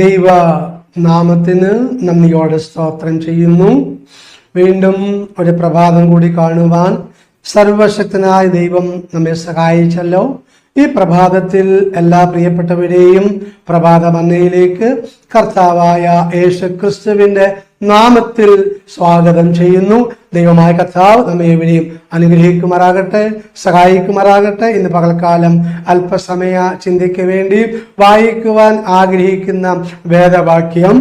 ദൈവ നാമത്തിന് നന്ദിയോടെ സ്തോത്രം ചെയ്യുന്നു. വീണ്ടും ഒരു പ്രഭാതം കൂടി കാണുവാൻ സർവശക്തനായ ദൈവം നമ്മെ സഹായിച്ചല്ലോ. ഈ പ്രഭാതത്തിൽ എല്ലാ പ്രിയപ്പെട്ടവരെയും പ്രഭാത മന്നയിലേക്ക് കർത്താവായ യേശുക്രിസ്തുവിന്റെ നാമത്തിൽ സ്വാഗതം ചെയ്യുന്നു. ദൈവമായ കർത്താവ് നമ്മെവരെയും അനുഗ്രഹിക്കുമാറാകട്ടെ, സഹായിക്കുമാറാകട്ടെ. ഇന്ന് പകൽക്കാലം അല്പസമയ ചിന്തയ്ക്ക് വേണ്ടി വായിക്കുവാൻ ആഗ്രഹിക്കുന്ന വേദവാക്യം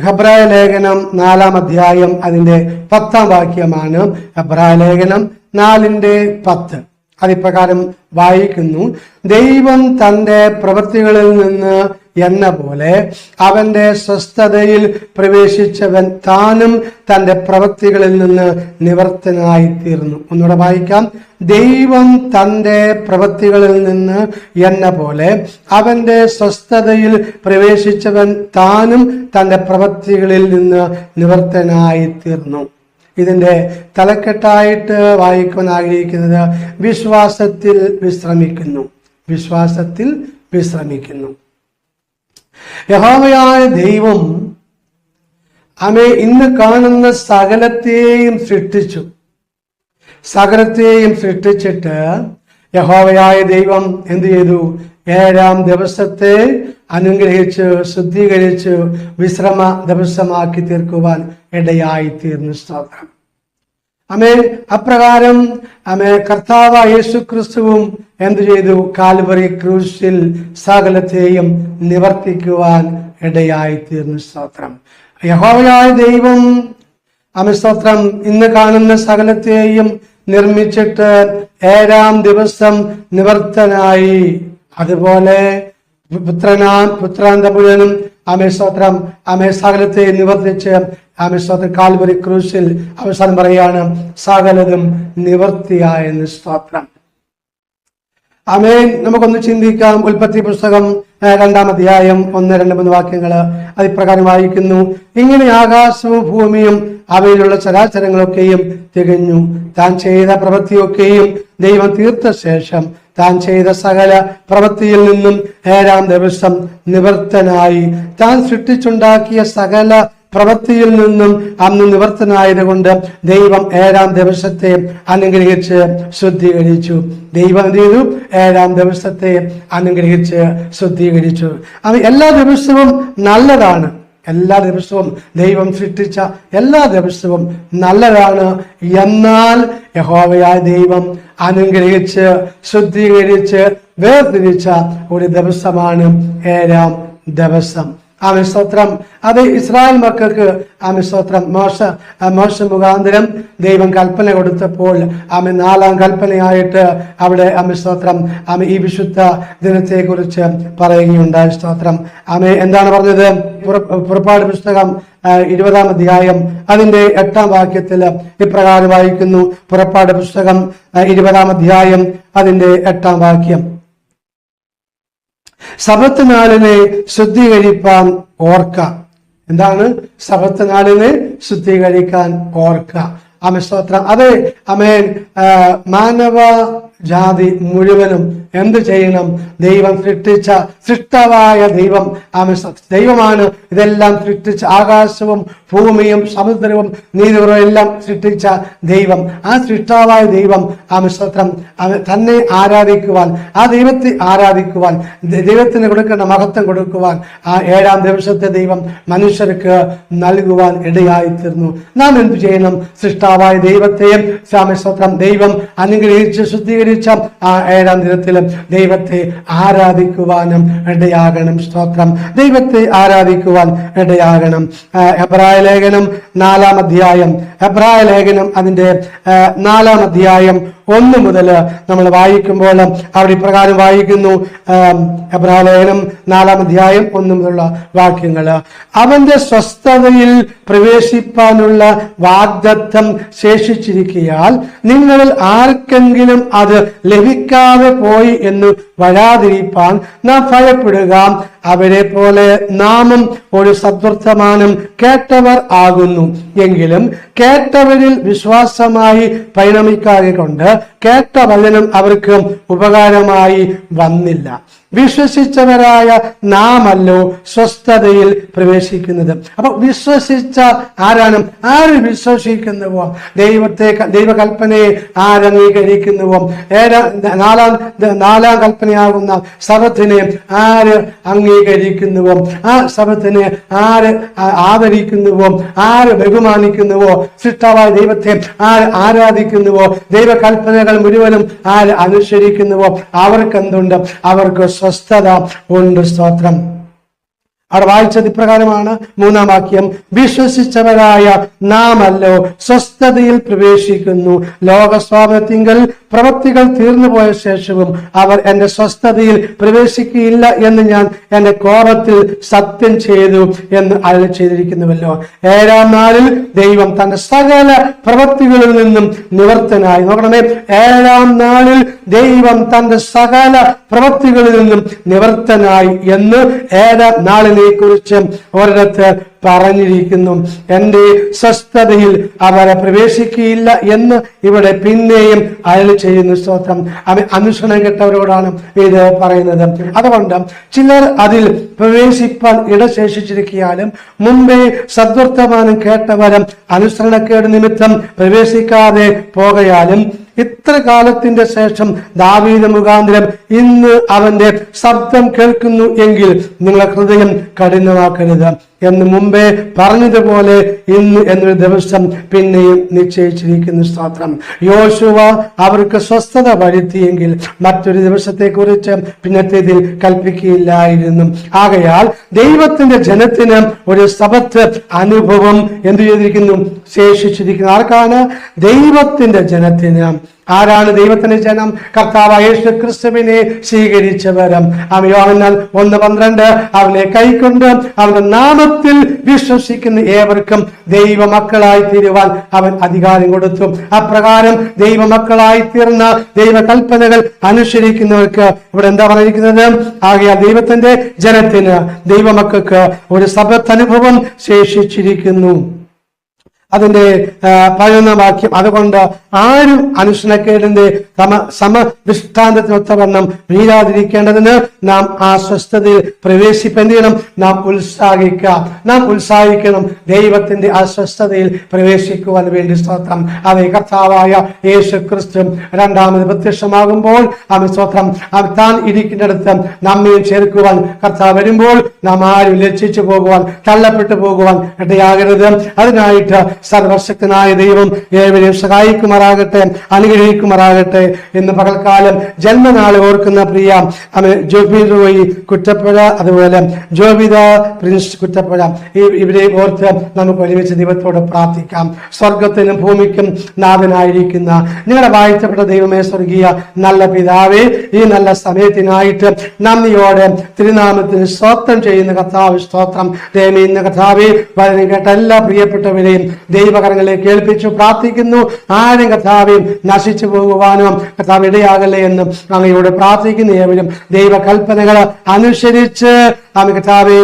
ഹെബ്രായ ലേഖനം 4-ാം അധ്യായം അതിന്റെ 10-ാം വാക്യമാണ്. ഹെബ്രായ ലേഖനം 4:10 അതിപ്രകാരം വായിക്കുന്നു: ദൈവം തന്റെ പ്രവൃത്തികളിൽ നിന്ന് എന്ന പോലെ അവന്റെ സ്വസ്ഥതയിൽ പ്രവേശിച്ചവൻ താനും തന്റെ പ്രവൃത്തികളിൽ നിന്ന് നിവർത്തനായി തീർന്നു. ഒന്നുകൂടെ വായിക്കാം. ദൈവം തന്റെ പ്രവൃത്തികളിൽ നിന്ന് എന്ന പോലെ അവന്റെ സ്വസ്ഥതയിൽ പ്രവേശിച്ചവൻ താനും തന്റെ പ്രവൃത്തികളിൽ നിന്ന് നിവർത്തനായി തീർന്നു. ഇതിന്റെ തലക്കെട്ടായിട്ട് വായിക്കുവാൻ ആഗ്രഹിക്കുന്നത് വിശ്വാസത്തിൽ വിശ്രമിക്കുന്നു. വിശ്വാസത്തിൽ വിശ്രമിക്കുന്നു. യഹോവയായ ദൈവം ഇന്ന് കാണുന്ന സകലത്തെയും സൃഷ്ടിച്ചു. സകലത്തെയും സൃഷ്ടിച്ചിട്ട് യഹോവയായ ദൈവം എന്ത് ചെയ്തു? 7-ാം ദിവസത്തെ അനുഗ്രഹിച്ച് ശുദ്ധീകരിച്ച് വിശ്രമ ദിവസമാക്കി തീർക്കുവാൻ ഇടയായി തീർന്നു. സ്തോത്രം. അപ്രകാരം കർത്താവ് യേശുക്രിസ്തുവും എന്തു ചെയ്തു? കാൽവറി ക്രൂശിൽ സകലത്തെയും നിവർത്തിക്കുവാൻ ഇടയായി തീർന്നു. സ്തോത്രം. യഹോവയായ ദൈവം സ്തോത്രം ഇന്ന് കാണുന്ന സകലത്തെയും നിർമ്മിച്ചിട്ട് 7-ാം ദിവസം നിവർത്തനായി. അതുപോലെ പുത്രാന്ത മുഴുവനും സ്തോത്രം സകലത്തെ നിവർത്തിച്ച് സ്തോത്രം കാൽവരി ക്രൂശിൽ അവസാനം പറയാണ് സകലതും നിവർത്തിയായെന്ന്. സ്തോത്രം. നമുക്കൊന്ന് ചിന്തിക്കാം. ഉൽപ്പത്തി പുസ്തകം 2-ാം അധ്യായം 1-2-3 വാക്യങ്ങള് അതിപ്രകാരം വായിക്കുന്നു: ഇങ്ങനെ ആകാശവും ഭൂമിയും അവയിലുള്ള ചരാചരങ്ങളൊക്കെയും തികഞ്ഞു. താൻ ചെയ്ത പ്രവൃത്തിയൊക്കെയും ദൈവം തീർത്ത ശേഷം താൻ ചെയ്ത സകല പ്രവൃത്തിയിൽ നിന്നും 7-ാം ദിവസം നിവർത്തനായി. താൻ സൃഷ്ടിച്ചുണ്ടാക്കിയ സകല പ്രവൃത്തിയിൽ നിന്നും അന്ന് നിവർത്തനായത് കൊണ്ട് ദൈവം 7-ാം ദിവസത്തെ അനുഗ്രഹിച്ച് ശുദ്ധീകരിച്ചു. ദൈവം എന്ത് ചെയ്തു? 7-ാം ദിവസത്തെ അനുഗ്രഹിച്ച് ശുദ്ധീകരിച്ചു. എല്ലാ ദിവസവും നല്ലതാണ്. എല്ലാ ദിവസവും ദൈവം സൃഷ്ടിച്ച എല്ലാ ദിവസവും നല്ലതാണ്. എന്നാൽ യഹോവയായ ദൈവം അനുഗ്രഹിച്ച് ശുദ്ധീകരിച്ച് വേർതിരിച്ച ഒരു ദിവസമാണ് 7-ാം ദിവസം. സ്തോത്രം. അത് ഇസ്രായേൽ മക്കൾക്ക് സ്തോത്രം മോശ മുഖാന്തരം ദൈവം കൽപ്പന കൊടുത്തപ്പോൾ 4-ാം കൽപ്പനയായിട്ട് അവിടെ സ്തോത്രം ഈ വിശുദ്ധ ദിനത്തെ കുറിച്ച് പറയുകയുണ്ടായി. സ്തോത്രം. എന്താണ് പറഞ്ഞത്? പുറപ്പാട് പുസ്തകം 20-ാം അധ്യായം അതിന്റെ 8-ാം വാക്യത്തിൽ ഇപ്രകാരം വായിക്കുന്നു. പുറപ്പാട് പുസ്തകം 20-ാം അധ്യായം അതിന്റെ 8-ാം വാക്യം: സബത്ത് നാളിനെ ശുദ്ധീകരിക്കാൻ ഓർക്ക. എന്താണ്? സബത്ത് നാളിനെ ശുദ്ധീകരിക്കാൻ ഓർക്ക. സ്തോത്രം. അതെ, മാനവ ജാതി മുഴുവനും എന്ത് ചെയ്യണം? ദൈവം സൃഷ്ടിച്ച സൃഷ്ടാവായ ദൈവമാണ് ഇതെല്ലാം സൃഷ്ടിച്ച. ആകാശവും ഭൂമിയും സമുദ്രവും നീരുറവും എല്ലാം സൃഷ്ടിച്ച ദൈവം. ആ സൃഷ്ടാവായ ദൈവം സ്തോത്രം തന്നെ ആരാധിക്കുവാൻ, ആ ദൈവത്തെ ആരാധിക്കുവാൻ, ദൈവത്തിന് കൊടുക്കേണ്ട മഹത്വം കൊടുക്കുവാൻ 7-ാം ദിവസത്തെ ദൈവം മനുഷ്യർക്ക് നൽകുവാൻ ഇടയായി തീർന്നു. നാം എന്ത് ചെയ്യണം? സൃഷ്ടാവായ ദൈവത്തെയും സ്തോത്രം ദൈവം അനുഗ്രഹിച്ച് ശുദ്ധീകരിച്ച 7-ാം ദിനത്തിൽ ദൈവത്തെ ആരാധിക്കുവാനും ഇടയാകണം. സ്തോത്രം. ദൈവത്തെ ആരാധിക്കുവാൻ ഇടയാകണം. ഹെബ്രായ ലേഖനം 4-ാം അധ്യായം ഹെബ്രായ ലേഖനം അതിന്റെ 4-ാം അധ്യായം 1 മുതൽ നമ്മൾ വായിക്കുമ്പോൾ അവിടെ ഇപ്രകാരം വായിക്കുന്നു. ഹെബ്രായ ലേഖനം 4-ാം അധ്യായം 1 മുതലുള്ള വാക്യങ്ങള്: അവന്റെ സ്വസ്ഥതയിൽ പ്രവേശിപ്പാനുള്ള വാഗ്ദത്തം ശേഷിച്ചിരിക്കയാൽ നിങ്ങളിൽ ആർക്കെങ്കിലും അത് ലഭിക്കാതെ പോയി എന്ന് വരാതിരിപ്പാൻ നാം ഭയപ്പെടുക. അവരെ പോലെ നാമും ഒരു സദ്വർത്തമാനം കേട്ടവർ ആകുന്നു. എങ്കിലും കേട്ടവരിൽ വിശ്വാസമായി പരിണമിക്കാതെ കൊണ്ട് കേട്ട വചനം അവർക്ക് ഉപകാരമായി വന്നില്ല. വിശ്വസിച്ചവരായ നാമല്ലോ സ്വസ്ഥതയിൽ പ്രവേശിക്കുന്നത്. അപ്പൊ വിശ്വസിച്ച ആര് വിശ്വസിക്കുന്നുവോ, ദൈവകൽപ്പനയെ ആരംഗീകരിക്കുന്നുവോ, നാലാം കൽപ്പനയാകുന്ന സബത്തിനെ ആര് അംഗീകരിക്കുന്നുവോ, ആ സബത്തിനെ ആര് ആദരിക്കുന്നുവോ, ആര് ബഹുമാനിക്കുന്നുവോ, സൃഷ്ടാവായ ദൈവത്തെ ആര് ആരാധിക്കുന്നുവോ, ദൈവകൽപ്പനകൾ മുഴുവനും ആര് അനുസരിക്കുന്നുവോ, അവർക്ക് എന്തുണ്ട്? അവർക്ക് സ്വസ്ഥത ഉണ്ട്. സ്തോത്രം. അവിടെ വായിച്ചത് ഇപ്രകാരമാണ്, 3-ാം വാക്യം, വിശ്വസിച്ചവരായ നാമല്ലോ സ്വസ്ഥതയിൽ പ്രവേശിക്കുന്നു. ലോകസ്വാപത്തിങ്കൽ പ്രവൃത്തികൾ തീർന്നു പോയ ശേഷവും അവർ എന്റെ സ്വസ്ഥതയിൽ പ്രവേശിക്കുകയില്ല എന്ന് ഞാൻ എന്റെ കോപത്തിൽ സത്യം ചെയ്തു എന്ന് അരുളി ചെയ്തിരിക്കുന്നുവല്ലോ. 7-ാം നാളിൽ ദൈവം തന്റെ സകല പ്രവൃത്തികളിൽ നിന്നും നിവർത്തനായി. നോക്കണമേ, 7-ാം നാളിൽ ദൈവം തന്റെ സകല പ്രവൃത്തികളിൽ നിന്നും നിവർത്തനായി എന്ന് 7-ാം നാളിനെ കുറിച്ച് ഒരിടത്ത് പറഞ്ഞിരിക്കുന്നു. എന്റെ സ്വസ്ഥതയിൽ അവരെ പ്രവേശിക്കുകയില്ല എന്ന് ഇവിടെ പിന്നെയും അരുളി ചെയ്യുന്നു. സ്തോത്രം. അനുസരണം കെട്ടവരോടാണ് ഇത് പറയുന്നത്. അതുകൊണ്ട് ചിലർ അതിൽ പ്രവേശിപ്പാൻ ഇടശേഷിച്ചിരിക്കാനും മുമ്പേ സദ്വർത്തമാനം കേട്ടവരും അനുസരണക്കേട് നിമിത്തം പ്രവേശിക്കാതെ പോകയാലും ഇത്ര കാലത്തിന്റെ ശേഷം ദാവീദ് മുഖാന്തരം ഇന്ന് അവന്റെ ശബ്ദം കേൾക്കുന്നു എങ്കിൽ നിങ്ങളെ ഹൃദയം കഠിനമാക്കരുത് എന്ന് മുമ്പേ പറഞ്ഞതുപോലെ ഇന്ന് എന്നൊരു ദിവസം പിന്നെയും നിശ്ചയിച്ചിരിക്കുന്നു. സ്തോത്രം. യോശുവ അവർക്ക് സ്വസ്ഥത വരുത്തിയെങ്കിൽ മറ്റൊരു ദിവസത്തെ കുറിച്ച് പിന്നത്തേതിൽ കൽപ്പിക്കുകയില്ലായിരുന്നു. ആകയാൽ ദൈവത്തിന്റെ ജനത്തിന് ഒരു സബത്ത് അനുഭവം എന്ത് ചെയ്തിരിക്കുന്നു? ശേഷിച്ചിരിക്കുന്നു. ആർക്കാണ്? ദൈവത്തിന്റെ ജനത്തിന്. ആരാണ് ദൈവത്തിന്റെ ജനം? കർത്താവായ യേശു ക്രിസ്തുവിനെ സ്വീകരിച്ചവരും. യോഹന്നാൻ 1:12 അവനെ കൈക്കൊണ്ട് അവന്റെ നാമത്തിൽ വിശ്വസിക്കുന്ന ഏവർക്കും ദൈവമക്കളായി തീരുവാൻ അവൻ അധികാരം കൊടുത്തു. അപ്രകാരം ദൈവമക്കളായി തീർന്ന ദൈവകൽപ്പനകൾ അനുസരിക്കുന്നവർക്ക് ഇവിടെ എന്താ പറഞ്ഞിരിക്കുന്നത്? ആകയാൽ ദൈവത്തിന്റെ ജനത്തിന്, ദൈവമക്കൾക്ക് ഒരു സബത്ത് അനുഭവം ശേഷിച്ചിരിക്കുന്നു. അതിന്റെ 11-ാം വാക്യം, അതുകൊണ്ട് ആരും അനുസരണക്കേടിന്റെ സമദൃഷ്ടാന്തത്തിനൊത്തവണ്ണം വീഴാതിരിക്കേണ്ടതിന് നാം ആ സ്വസ്ഥതയിൽ പ്രവേശിപ്പെന്തിനും നാം ഉത്സാഹിക്കണം. ദൈവത്തിന്റെ ആ സ്വസ്ഥതയിൽ പ്രവേശിക്കുവാൻ വേണ്ടി. സ്തോത്രം. അതേ കർത്താവായ യേശു ക്രിസ്തു രണ്ടാമത് പ്രത്യക്ഷമാകുമ്പോൾ സ്തോത്രം താൻ ഇരിക്കുന്നിടത്ത് നമ്മയും ചേർക്കുവാൻ കർത്താവ് വരുമ്പോൾ നാം ആരും ലജ്ജിച്ചു പോകുവാൻ, തള്ളപ്പെട്ടു പോകുവാൻ ഇടയാകരുത്. അതിനായിട്ട് സർവശക്തനായ ദൈവം ഏവരെയും സഹായിക്കുമാറാകട്ടെ, അനുഗ്രഹിക്കുമാറാകട്ടെ. ഇന്ന് പകൽക്കാലം ജന്മനാൾ ഓർക്കുന്ന പ്രിയ ജോബി റോയി കുറ്റപ്പുഴ, അതുപോലെ ജോബിത പ്രിൻസ് കുറ്റപ്പുഴ, ഇവരെ ഓർത്ത് നമുക്ക് ഒരുമിച്ച് ദൈവത്തോട് പ്രാർത്ഥിക്കാം. സ്വർഗത്തിനും ഭൂമിക്കും നാഥനായിരിക്കുന്ന നിങ്ങളുടെ വാഴ്ത്തപ്പെട്ട ദൈവമേ, സ്വർഗീയ നല്ല പിതാവേ, ഈ നല്ല സമയത്തിനായിട്ട് നന്ദിയോടെ തിരുനാമത്തിന് സ്തോത്രം ചെയ്യുന്ന കർത്താവ് സ്തോത്രം. ദൈവമേ, ഇന്ന് കർത്താവേ വചനം കേട്ട എല്ലാ പ്രിയപ്പെട്ടവരെയും ദൈവകരങ്ങളിലേക്ക് ഏൽപ്പിച്ചു പ്രാർത്ഥിക്കുന്നു. ആരും കർത്താവേയും നശിച്ചു പോകുവാനോ കർത്താവ് ഇടയാകല്ലേ എന്ന് അങ്ങയോട് പ്രാർത്ഥിക്കുന്നു. ഏവരും ദൈവകൽപ്പനകൾ അനുസരിച്ച് കർത്താവെ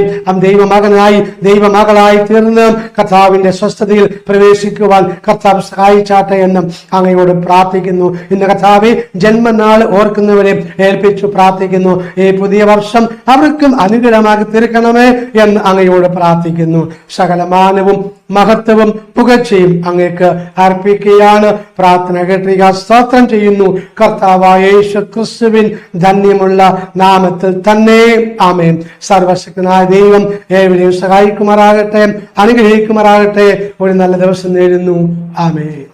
ദൈവമകനായി ദൈവമകളായി തീർന്ന് കർത്താവിന്റെ സ്വസ്ഥതയിൽ പ്രവേശിക്കുവാൻ കർത്താവ് സഹായിച്ചാട്ടെ എന്നും അങ്ങയോട് പ്രാർത്ഥിക്കുന്നു. ഇന്ന് കർത്താവെ ജന്മനാൾ ഓർക്കുന്നവരെ ഏൽപ്പിച്ചു പ്രാർത്ഥിക്കുന്നു. ഈ പുതിയ വർഷം അവർക്കും അനുഗ്രഹമാക്കി തീർക്കണമേ എന്ന് അങ്ങയോട് പ്രാർത്ഥിക്കുന്നു. സകലമാനവും മഹത്വവും പുകഴ്ചയും അങ്ങേക്ക് അർപ്പിക്കുകയാണ്. പ്രാർത്ഥന കേട്ടിരിക്കുക. സ്തോത്രം ചെയ്യുന്നു കർത്താവായ യേശു ക്രിസ്തുവിൻ ധന്യമുള്ള നാമത്തിൽ തന്നെ. ആമേൻ. സർവശക്തനായ ദൈവം ഏവരെയും സഹായിക്കുമാറാകട്ടെ, അനുഗ്രഹിക്കുമാറാകട്ടെ. ഒരു നല്ല ദിവസം നേരുന്നു. ആമേൻ.